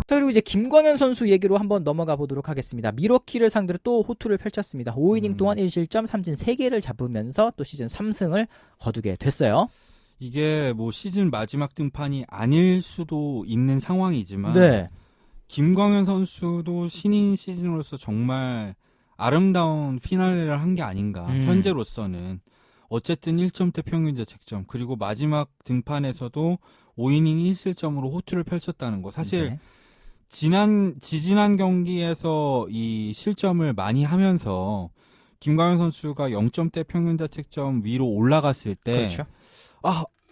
자, 그리고 이제 김광현 선수 얘기로 한번 넘어가 보도록 하겠습니다. 미러키를 상대로 또 호투를 펼쳤습니다. 5이닝 동안 1실점 3진 3개를 잡으면서 또 시즌 3승을 거두게 됐어요. 이게 뭐 시즌 마지막 등판이 아닐 수도 있는 상황이지만 네. 김광현 선수도 신인 시즌으로서 정말 아름다운 피날레를 한 게 아닌가. 현재로서는 어쨌든 1점대 평균 자책점 그리고 마지막 등판에서도 5이닝 1실점으로 호투를 펼쳤다는 거. 사실 네. 지지난 경기에서 이 실점을 많이 하면서 김광현 선수가 0점대 평균 자책점 위로 올라갔을 때 그렇죠.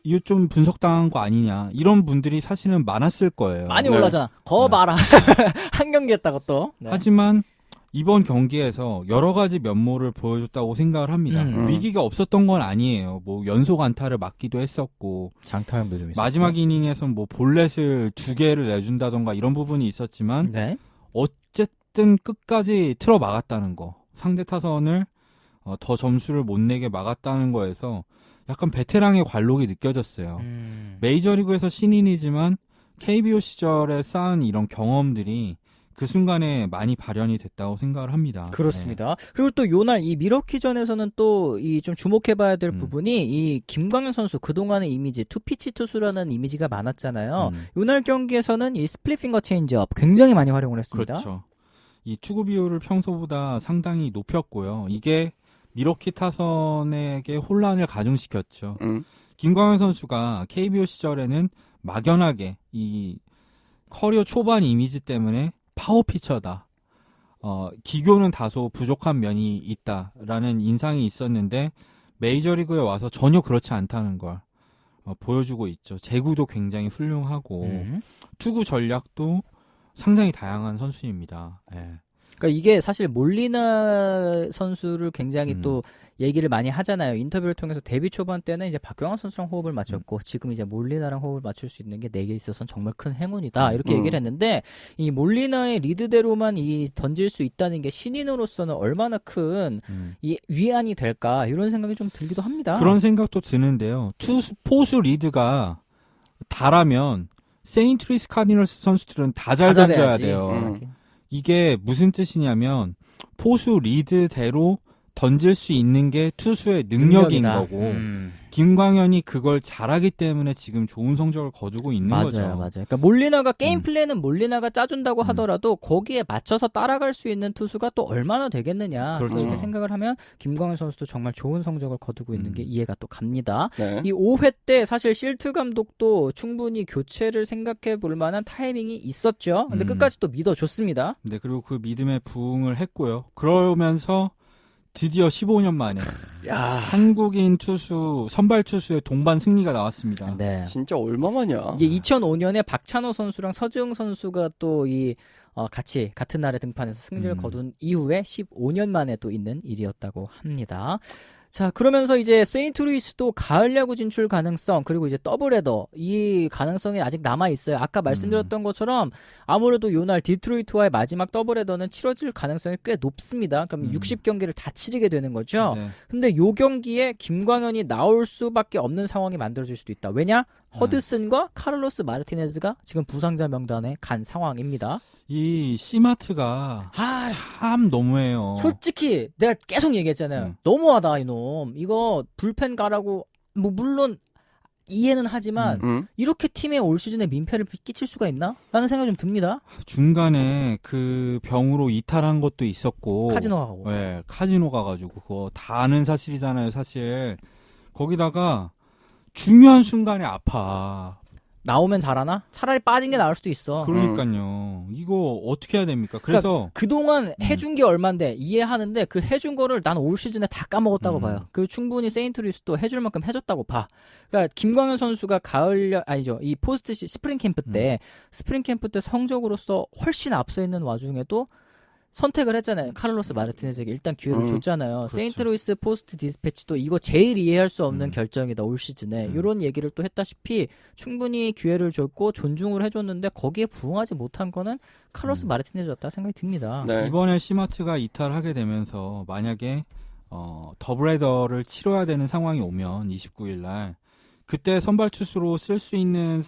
이거 좀 분석당한 거 아니냐 이런 분들이 사실은 많았을 거예요. 많이 올라잖아. 거 봐라. 한 경기 했다고 또. 네. 하지만 이번 경기에서 여러 가지 면모를 보여줬다고 생각을 합니다. 위기가 없었던 건 아니에요. 뭐 연속 안타를 맞기도 했었고 장타형도 좀 있었고. 마지막 이닝에선 뭐 볼넷을 2개를 내준다던가 이런 부분이 있었지만 네. 어쨌든 끝까지 틀어 막았다는 거. 상대 타선을 더 점수를 못 내게 막았다는 거에서 약간 베테랑의 관록이 느껴졌어요. 메이저리그에서 신인이지만 KBO 시절에 쌓은 이런 경험들이 그 순간에 많이 발현이 됐다고 생각을 합니다. 그렇습니다. 네. 그리고 또 요날 이 미러키전에서는 또 이 좀 주목해봐야 될 부분이 이 김광현 선수 그동안의 이미지 투피치 투수라는 이미지가 많았잖아요. 요날 경기에서는 이 스플릿핑거 체인지업 굉장히 많이 활용을 했습니다. 그렇죠. 이 투구 비율을 평소보다 상당히 높였고요. 이게 미러키 타선에게 혼란을 가중시켰죠. 김광현 선수가 KBO 시절에는 막연하게 이 커리어 초반 이미지 때문에 파워 피처다. 기교는 다소 부족한 면이 있다라는 인상이 있었는데 메이저리그에 와서 전혀 그렇지 않다는 걸 보여주고 있죠. 제구도 굉장히 훌륭하고 투구 전략도 상당히 다양한 선수입니다. 네. 그러니까 이게 사실 몰리나 선수를 굉장히 또 얘기를 많이 하잖아요. 인터뷰를 통해서 데뷔 초반 때는 이제 박경환 선수랑 호흡을 맞췄고 지금 이제 몰리나랑 호흡을 맞출 수 있는 게 내게 있어서는 정말 큰 행운이다. 이렇게 얘기를 했는데 이 몰리나의 리드대로만 이 던질 수 있다는 게 신인으로서는 얼마나 큰 이 위안이 될까 이런 생각이 좀 들기도 합니다. 그런 생각도 드는데요. 포수 리드가 다라면 세인트루이스 카디널스 선수들은 다 잘 던져야 돼요. 이게 무슨 뜻이냐면 포수 리드대로 던질 수 있는 게 투수의 능력인 거고 김광현이 그걸 잘하기 때문에 지금 좋은 성적을 거두고 있는 거죠. 맞아요. 그러니까 몰리나가 게임 플랜은 몰리나가 짜준다고 하더라도 거기에 맞춰서 따라갈 수 있는 투수가 또 얼마나 되겠느냐 그렇죠. 이렇게 생각을 하면 김광현 선수도 정말 좋은 성적을 거두고 있는 게 이해가 또 갑니다. 네. 이 5회 때 사실 실트 감독도 충분히 교체를 생각해 볼 만한 타이밍이 있었죠. 근데 끝까지 또 믿어줬습니다. 네, 그리고 그 믿음에 부응을 했고요. 그러면서 드디어 15년 만에 한국인 투수 선발 투수의 동반 승리가 나왔습니다. 네. 진짜 얼마만이야. 이게 2005년에 박찬호 선수랑 서지웅 선수가 또 이 같은 날에 등판해서 승리를 거둔 이후에 15년 만에 또 있는 일이었다고 합니다. 자, 그러면서 이제 세인트루이스도 가을 야구 진출 가능성 그리고 이제 더블헤더 이 가능성이 아직 남아 있어요. 아까 말씀드렸던 것처럼 아무래도 요날 디트로이트와의 마지막 더블헤더는 치러질 가능성이 꽤 높습니다. 그럼 60경기를 다 치르게 되는 거죠. 네. 근데 요 경기에 김광현이 나올 수밖에 없는 상황이 만들어질 수도 있다. 왜냐? 허드슨과 카를로스 마르티네즈가 지금 부상자 명단에 간 상황입니다. 이 시마트가 참 너무해요. 솔직히 내가 계속 얘기했잖아요. 너무하다 이놈. 이거 불펜 가라고 뭐 물론 이해는 하지만 이렇게 팀에 올 시즌에 민폐를 끼칠 수가 있나? 라는 생각이 좀 듭니다. 중간에 그 병으로 이탈한 것도 있었고 카지노 가고. 네, 카지노 가가지고 그거 다 아는 사실이잖아요. 사실 거기다가 중요한 순간에 아파. 나오면 잘하나? 차라리 빠진 게 나을 수도 있어. 그러니까요. 이거 어떻게 해야 됩니까? 그래서 그러니까 그동안 해준 게 얼만데 이해하는데 그 해준 거를 난 올 시즌에 다 까먹었다고 봐요. 그 충분히 세인트루이스도 해줄 만큼 해줬다고 봐. 그러니까 김광현 선수가 이 포스트 스프링 캠프 때 성적으로서 훨씬 앞서 있는 와중에도 선택을 했잖아요. 카를로스 마르티네즈에게 일단 기회를 줬잖아요. 그렇죠. 세인트루이스 포스트 디스패치도 이거 제일 이해할 수 없는 결정이다 올 시즌에 이런 얘기를 또 했다시피 충분히 기회를 줬고 존중을 해줬는데 거기에 부응하지 못한 거는 카를로스 마르티네즈였다 생각이 듭니다. 네. 이번에 시마트가 이탈하게 되면서 만약에 더블헤더를 치러야 되는 상황이 오면 29일 날 그때 선발 투수로 쓸 수 있는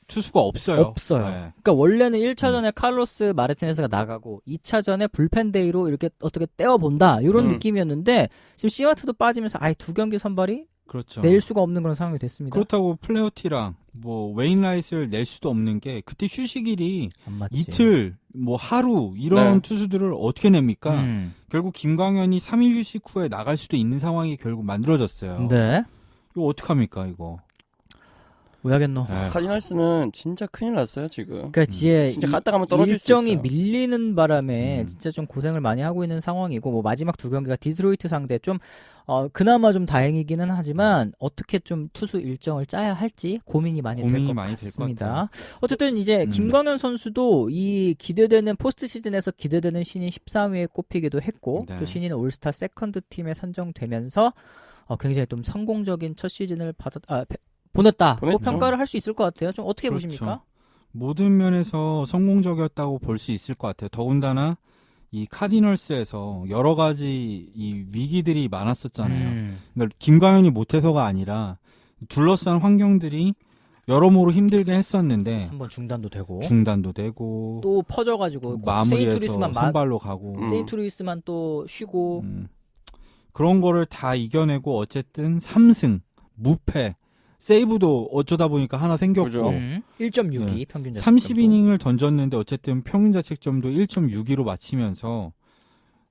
투수가 없어요. 없어요. 네. 그러니까 원래는 1차전에 칼로스 마르티네스가 나가고 2차전에 불펜데이로 이렇게 어떻게 떼어본다 이런 느낌이었는데 지금 시와트도 빠지면서 아예 두 경기 선발이 그렇죠. 낼 수가 없는 그런 상황이 됐습니다. 그렇다고 플레어티랑 뭐 웨인라이트를 낼 수도 없는 게 그때 휴식일이 안 맞지. 이틀, 뭐 하루 이런 네. 투수들을 어떻게 냅니까? 결국 김광현이 3일 휴식 후에 나갈 수도 있는 상황이 결국 만들어졌어요. 네. 이거 어떡합니까 이거? 왜 하겠노. 네. 카디널스는 진짜 큰일 났어요 지금. 그러니까 지혜 진짜 갔다 가면 떨어질 일정이 수 있어요. 밀리는 바람에 진짜 좀 고생을 많이 하고 있는 상황이고 뭐 마지막 두 경기가 디트로이트 상대 좀 그나마 좀 다행이기는 하지만 어떻게 좀 투수 일정을 짜야 할지 고민이 많이 될 것 같습니다. 어쨌든 이제 김광현 선수도 이 기대되는 포스트 시즌에서 기대되는 신인 13위에 꼽히기도 했고 네. 또 신인 올스타 세컨드 팀에 선정되면서 굉장히 좀 성공적인 첫 시즌을 보냈다고 보냈죠. 평가를 할 수 있을 것 같아요. 좀 어떻게 그렇죠. 보십니까? 모든 면에서 성공적이었다고 볼 수 있을 것 같아요. 더군다나 이 카디널스에서 여러 가지 이 위기들이 많았었잖아요. 그러니까 김광현이 못해서가 아니라 둘러싼 환경들이 여러모로 힘들게 했었는데 한번 중단도 되고 또 퍼져가지고 마무리해서 세인트루이스만 선발로 가고 세인트루이스만 또 쉬고 그런 거를 다 이겨내고 어쨌든 3승 무패 세이브도 어쩌다 보니까 하나 생겼고 그죠. 1.62 평균 자책점도 30이닝을 던졌는데 어쨌든 평균 자책점도 1.62로 마치면서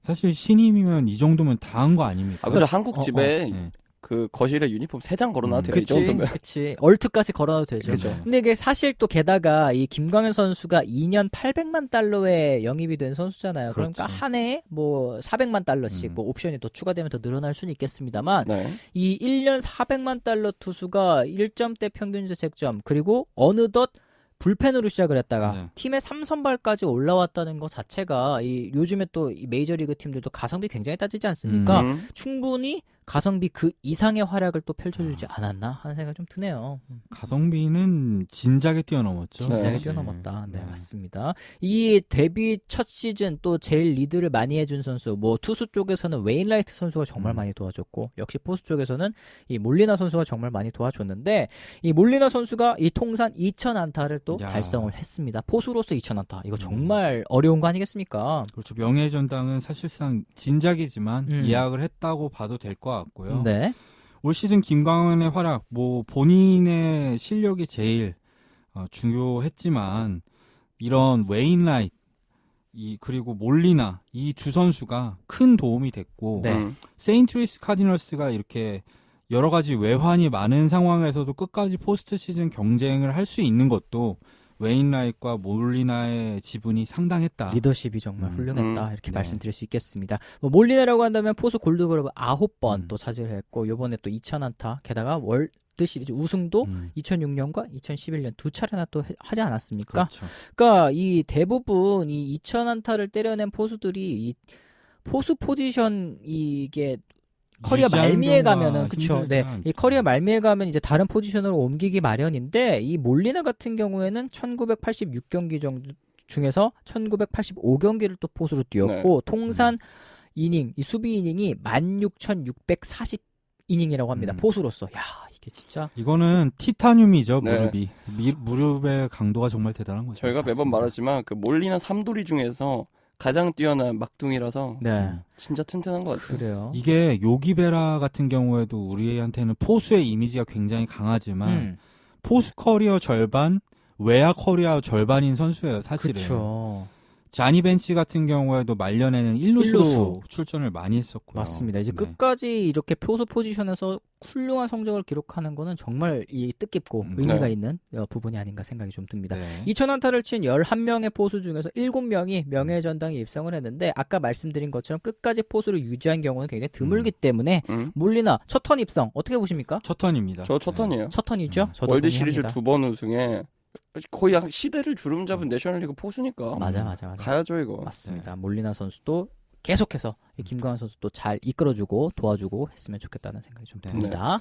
사실 신임이면 이 정도면 다 한 거 아닙니까? 그죠. 한국 집에 네. 그 거실에 유니폼 3장 걸어놔도 돼요. 이 정도면. 그치. 얼트까지 걸어놔도 되죠. 그죠. 근데 이게 사실 또 게다가 이 김광현 선수가 2년 800만 달러에 영입이 된 선수잖아요. 그렇죠. 그러니까 한 해에 뭐 400만 달러씩 뭐 옵션이 또 추가되면 더 늘어날 수는 있겠습니다만 네. 이 1년 400만 달러 투수가 1점대 평균 자책점 그리고 어느덧 불펜으로 시작을 했다가 네. 팀의 3선발까지 올라왔다는 것 자체가 이 요즘에 또 이 메이저리그 팀들도 가성비 굉장히 따지지 않습니까? 충분히 가성비 그 이상의 활약을 또 펼쳐주지 않았나 하는 생각이 좀 드네요. 가성비는 진작에 뛰어넘었죠. 진작에 네. 뛰어넘었다. 네, 맞습니다. 이 데뷔 첫 시즌 또 제일 리드를 많이 해준 선수, 뭐 투수 쪽에서는 웨인라이트 선수가 정말 많이 도와줬고, 역시 포수 쪽에서는 이 몰리나 선수가 정말 많이 도와줬는데, 이 몰리나 선수가 이 통산 2,000안타를 또 야. 달성을 했습니다. 포수로서 2,000안타. 이거 정말 어려운 거 아니겠습니까? 그렇죠. 명예전당은 사실상 진작이지만 예약을 했다고 봐도 될 것 같고요. 네. 올 시즌 김광현의 활약, 뭐 본인의 실력이 제일 중요했지만 이런 웨인라이트 그리고 몰리나 이 두 선수가 큰 도움이 됐고 네. 세인트루이스 카디널스가 이렇게 여러 가지 외환이 많은 상황에서도 끝까지 포스트 시즌 경쟁을 할 수 있는 것도 웨인라이트와 몰리나의 지분이 상당했다. 리더십이 정말 훌륭했다 이렇게 네. 말씀드릴 수 있겠습니다. 뭐 몰리나라고 한다면 포수 골드글러브 9번 또 차지를 했고 요번에 또 2,000안타 게다가 월드 시리즈 우승도 2006년과 2011년 두 차례나 또 하지 않았습니까? 그렇죠. 그러니까 이 대부분 이 2,000안타를 때려낸 포수들이 이 포수 포지션 이게 커리어 유지하는 말미에 경우가 가면은 그쵸. 힘들지 네. 않죠. 이 커리어 말미에 가면 이제 다른 포지션으로 옮기기 마련인데 이 몰리나 같은 경우에는 1986경기 정도 중에서 1985경기를 또 포수로 뛰었고 통산 이닝, 이 수비 이닝이 16,640이닝이라고 합니다. 포수로서. 야, 이게 진짜 이거는 티타늄이죠. 네. 무릎이. 무릎의 강도가 정말 대단한 거죠. 저희가 매번 맞습니다. 말하지만 그 몰리나 삼돌이 중에서 가장 뛰어난 막둥이라서 네. 진짜 튼튼한 것 같아요. 그래요. 이게 요기베라 같은 경우에도 우리한테는 포수의 이미지가 굉장히 강하지만 포수 커리어 절반, 외야 커리어 절반인 선수예요, 사실은. 그렇죠. 자니 벤치 같은 경우에도 말년에는 1루수로 일루수. 출전을 많이 했었고요. 맞습니다. 이제 네. 끝까지 이렇게 포수 포지션에서 훌륭한 성적을 기록하는 거는 정말 이 뜻깊고 의미가 네. 있는 부분이 아닌가 생각이 좀 듭니다. 네. 2,000안타를 친 11명의 포수 중에서 7명이 명예전당에 입성을 했는데 아까 말씀드린 것처럼 끝까지 포수를 유지한 경우는 굉장히 드물기 때문에 몰리나 첫 턴 입성 어떻게 보십니까? 첫 턴입니다. 저 첫 턴이에요. 첫 턴이죠? 저도 월드 동의합니다. 시리즈 2번 우승에 거의 한 시대를 주름잡은 내셔널리그 포수니까 맞아. 가야죠 이거. 맞습니다. 몰리나 선수도 계속해서 이 김광현 선수도 잘 이끌어주고 도와주고 했으면 좋겠다는 생각이 좀 듭니다.